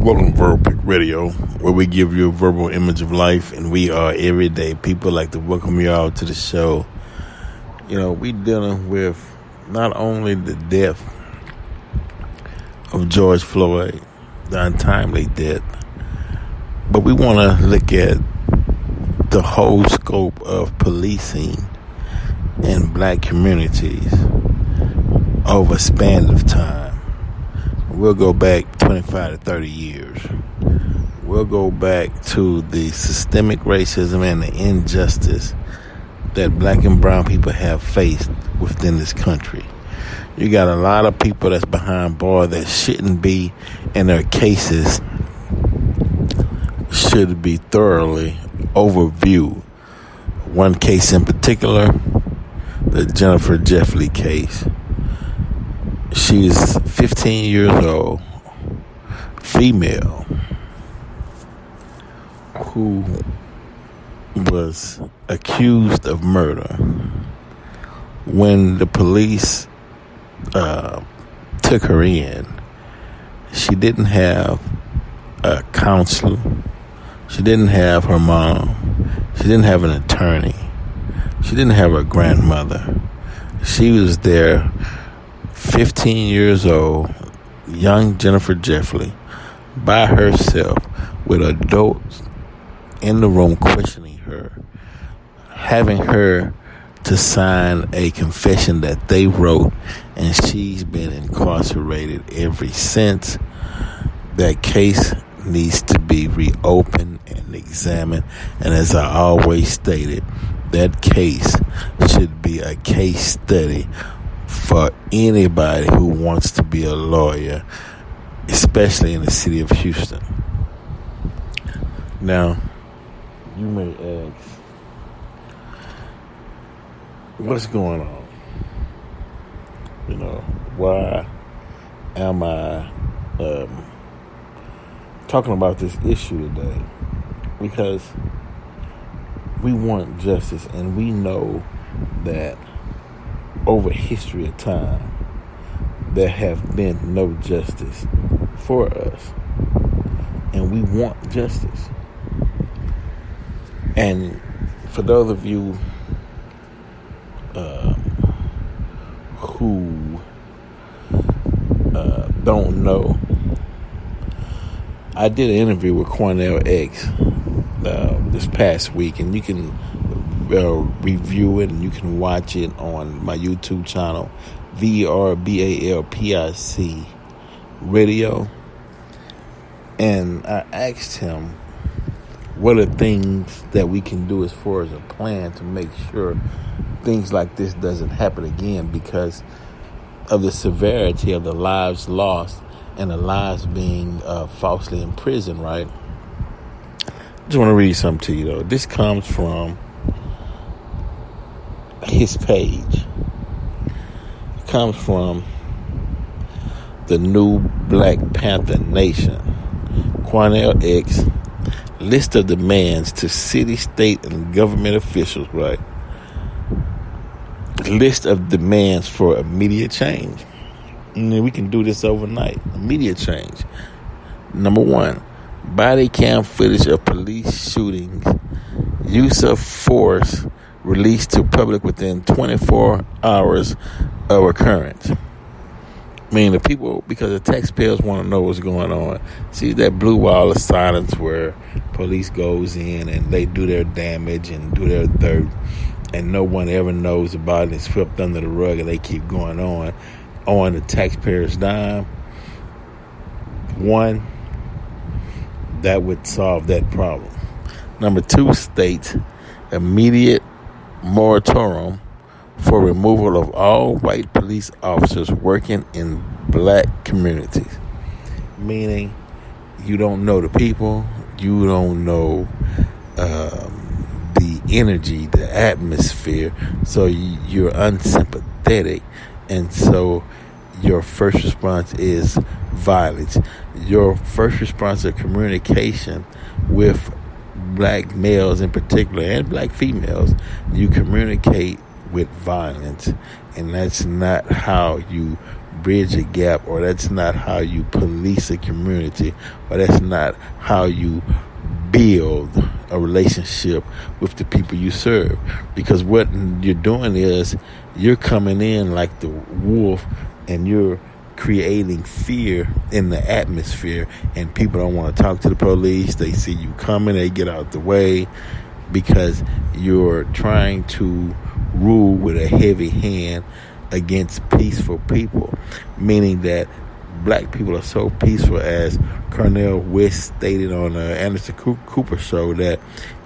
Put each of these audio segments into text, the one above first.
Welcome to Verbal Pick Radio, where we give you a verbal image of life, and we are everyday people. Like to welcome you all to the show. You know, we dealing with not only the death of George Floyd, the untimely death, but we want to look at the whole scope of policing in black communities over a span of time. We'll go back 25 to 30 years. We'll go back to the systemic racism and the injustice that black and brown people have faced within this country. You got a lot of people that's behind bars that shouldn't be, and their cases should be thoroughly overviewed. One case in particular, the Jennifer Jeffley case. She's 15 years old, female, who was accused of murder. When the police took her in, she didn't have a counselor. She didn't have her mom. She didn't have an attorney. She didn't have her grandmother. She was there, 15 years old, young Jennifer Jeffley, by herself, with adults in the room questioning her, having her to sign a confession that they wrote, and she's been incarcerated ever since. That case needs to be reopened and examined, and as I always stated, that case should be a case study for anybody who wants to be a lawyer, especially in the city of Houston. Now, you may ask, what's going on? You know, why am I talking about this issue today? Because we want justice, and we know that over history of time, there have been no justice for us, and we want justice. And for those of you who don't know, I did an interview with QuanellX this past week, and you can review it and you can watch it on my YouTube channel, VRBALPIC Radio. And I asked him, what are things that we can do as far as a plan to make sure things like this doesn't happen again, because of the severity of the lives lost and the lives being falsely imprisoned, right? I just want to read something to you, though. This comes from his page. It comes from the new Black Panther Nation. QuanellX, list of demands to city, state, and government officials, right? List of demands for immediate change. And we can do this overnight. Immediate change. Number 1, body cam footage of police shootings, use of force released to public within 24 hours of occurrence. I mean, the people, because the taxpayers want to know what's going on. See that blue wall of silence where police goes in and they do their damage and do their dirt, and no one ever knows about it. It's swept under the rug, and they keep going on the taxpayers' dime. 1, that would solve that problem. Number 2 states immediate moratorium for removal of all white police officers working in black communities. Meaning, you don't know the people, you don't know the energy, the atmosphere, so you're unsympathetic, and so your first response is violence. Your first response is communication with black males in particular, and black females. You communicate with violence, and that's not how you bridge a gap, or that's not how you police a community, or that's not how you build a relationship with the people you serve. Because what you're doing is you're coming in like the wolf, and you're creating fear in the atmosphere, and people don't want to talk to the police. They see you coming, they get out the way, because you're trying to rule with a heavy hand against peaceful people, meaning that black people are so peaceful, as QuanellX stated on the Anderson Cooper show, that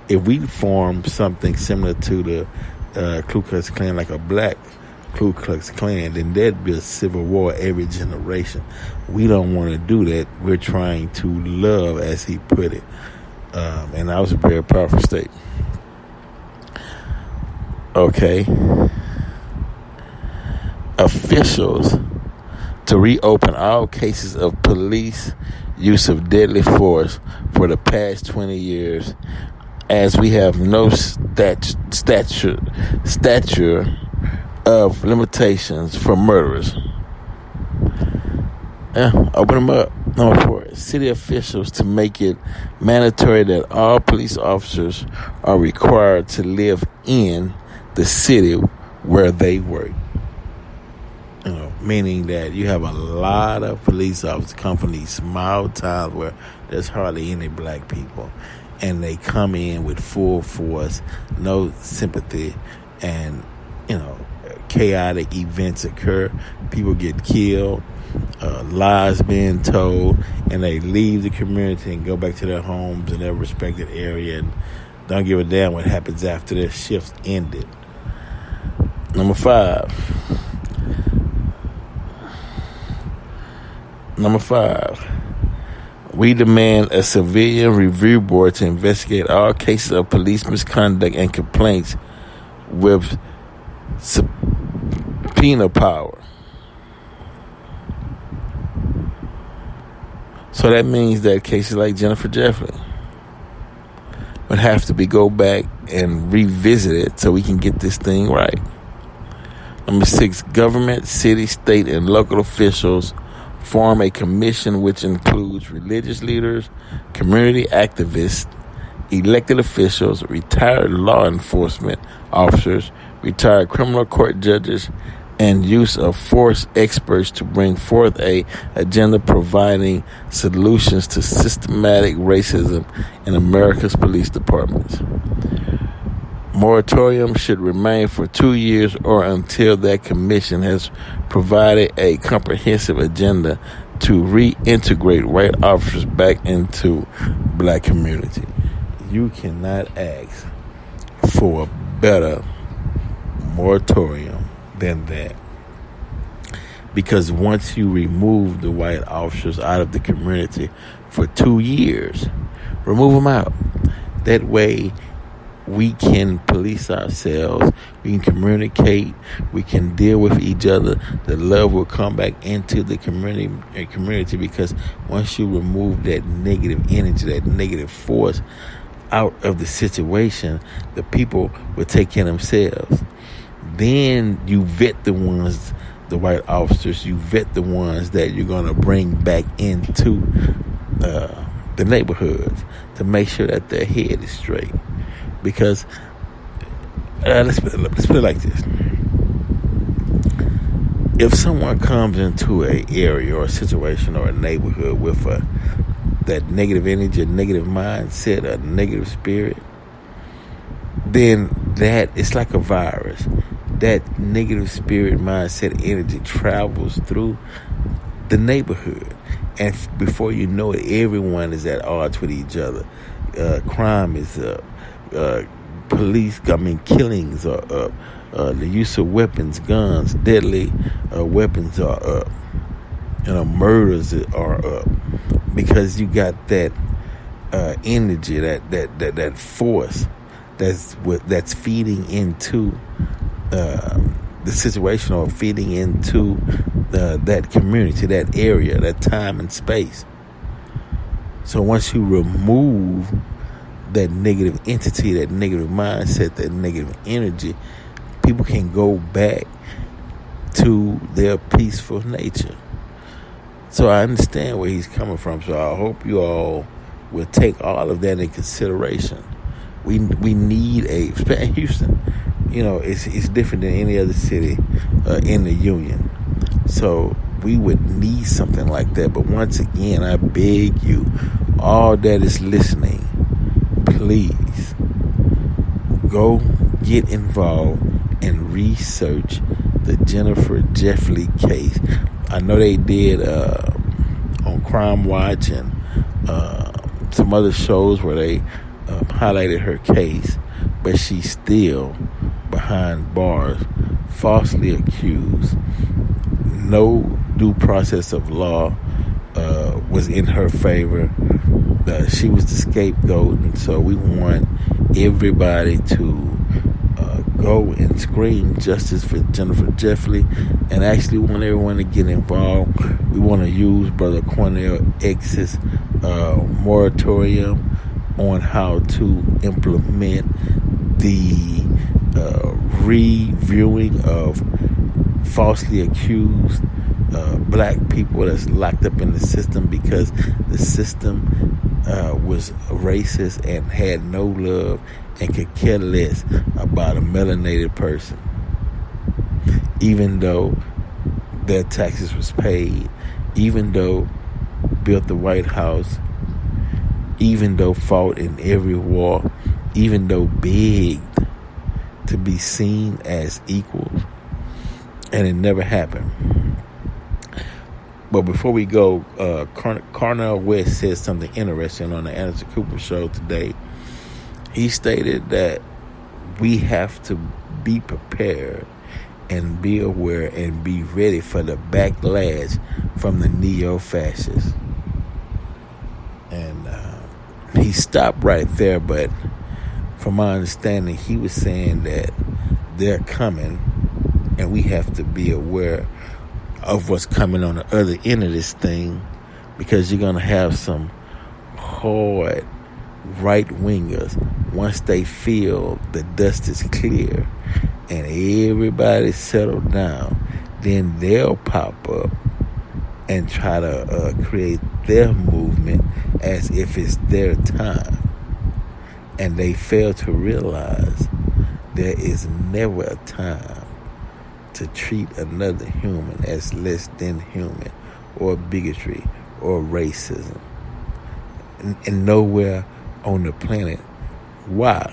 if we form something similar to the Ku Klux Klan, like a black Ku Klux Klan, then there'd be a civil war every generation. We don't want to do that. We're trying to love, as he put it. And that was a very powerful statement. Okay. Officials to reopen all cases of police use of deadly force for the past 20 years, as we have no stature of limitations for murderers. Open them up. Number 4, city officials to make it mandatory that all police officers are required to live in the city where they work. Meaning that you have a lot of police officers come from these small towns where there's hardly any black people, and they come in with full force, no sympathy, and chaotic events occur. People get killed, lies being told, and they leave the community and go back to their homes in their respected area and don't give a damn what happens after their shift ended. Number 5, we demand a civilian review board to investigate all cases of police misconduct and complaints with subpoena power. So that means that cases like Jennifer Jeffrey would have to go back and revisit it so we can get this thing right. Number 6, government, city, state, and local officials form a commission which includes religious leaders, community activists, elected officials, retired law enforcement officers, retired criminal court judges, and use of force experts to bring forth a agenda providing solutions to systematic racism in America's police departments. Moratorium should remain for 2 years or until that commission has provided a comprehensive agenda to reintegrate white officers back into black community. You cannot ask for a better moratorium than that. Because once you remove the white officers out of the community for 2 years, remove them out. That way, we can police ourselves, we can communicate, we can deal with each other. The love will come back into the community, because once you remove that negative energy, that negative force out of the situation, the people will take care of themselves. Then you vet the white officers, you vet the ones that you're going to bring back into the neighborhoods to make sure that their head is straight. Because let's put it like this: if someone comes into an area or a situation or a neighborhood with that negative energy, a negative mindset, a negative spirit, then that it's like a virus. That negative spirit, mindset, energy travels through the neighborhood, and before you know it, everyone is at odds with each other. Crime is up. Killings are up. The use of weapons, guns, deadly weapons are up. Murders are up, because you got that energy, that force that's feeding into the situation, or feeding into that community, that area, that time and space. So once you remove that negative entity, that negative mindset, that negative energy, people can go back to their peaceful nature. So I understand where he's coming from. So I hope you all will take all of that in consideration. We need in Houston, it's different than any other city in the union. So we would need something like that. But once again, I beg you, all that is listening, please go get involved and research the Jennifer Jeffley case. I know they did on Crime Watch and some other shows where they highlighted her case, but she's still behind bars, falsely accused. No due process of law was in her favor. She was the scapegoat, and so we want everybody to go and scream justice for Jennifer Jeffley, and actually want everyone to get involved. We want to use Brother QuanellX's moratorium on how to implement the reviewing of falsely accused black people that's locked up in the system because the system was racist and had no love and could care less about a melanated person, even though their taxes was paid, even though built the White House, even though fought in every war, even though begged to be seen as equals, and it never happened. But before we go, Cornel West said something interesting on the Anderson Cooper show today. He stated that we have to be prepared and be aware and be ready for the backlash from the neo-fascists. And he stopped right there, but from my understanding, he was saying that they're coming and we have to be aware of what's coming on the other end of this thing, because you're going to have some hard right-wingers once they feel the dust is clear and everybody settled down. Then they'll pop up and try to create their movement as if it's their time. And they fail to realize there is never a time to treat another human as less than human, or bigotry, or racism. And nowhere on the planet. Why?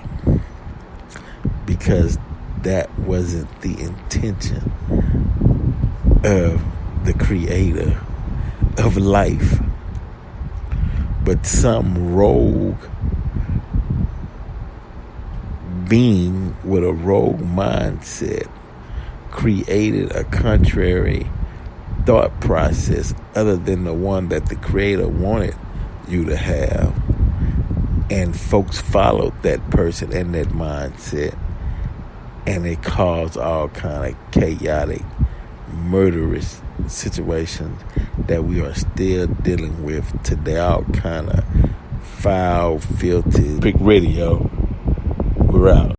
Because that wasn't the intention of the creator of life. But some rogue being with a rogue mindset created a contrary thought process other than the one that the creator wanted you to have, and folks followed that person and that mindset, and it caused all kind of chaotic, murderous situations that we are still dealing with today. All kind of foul, filthy. Big Radio, we're out.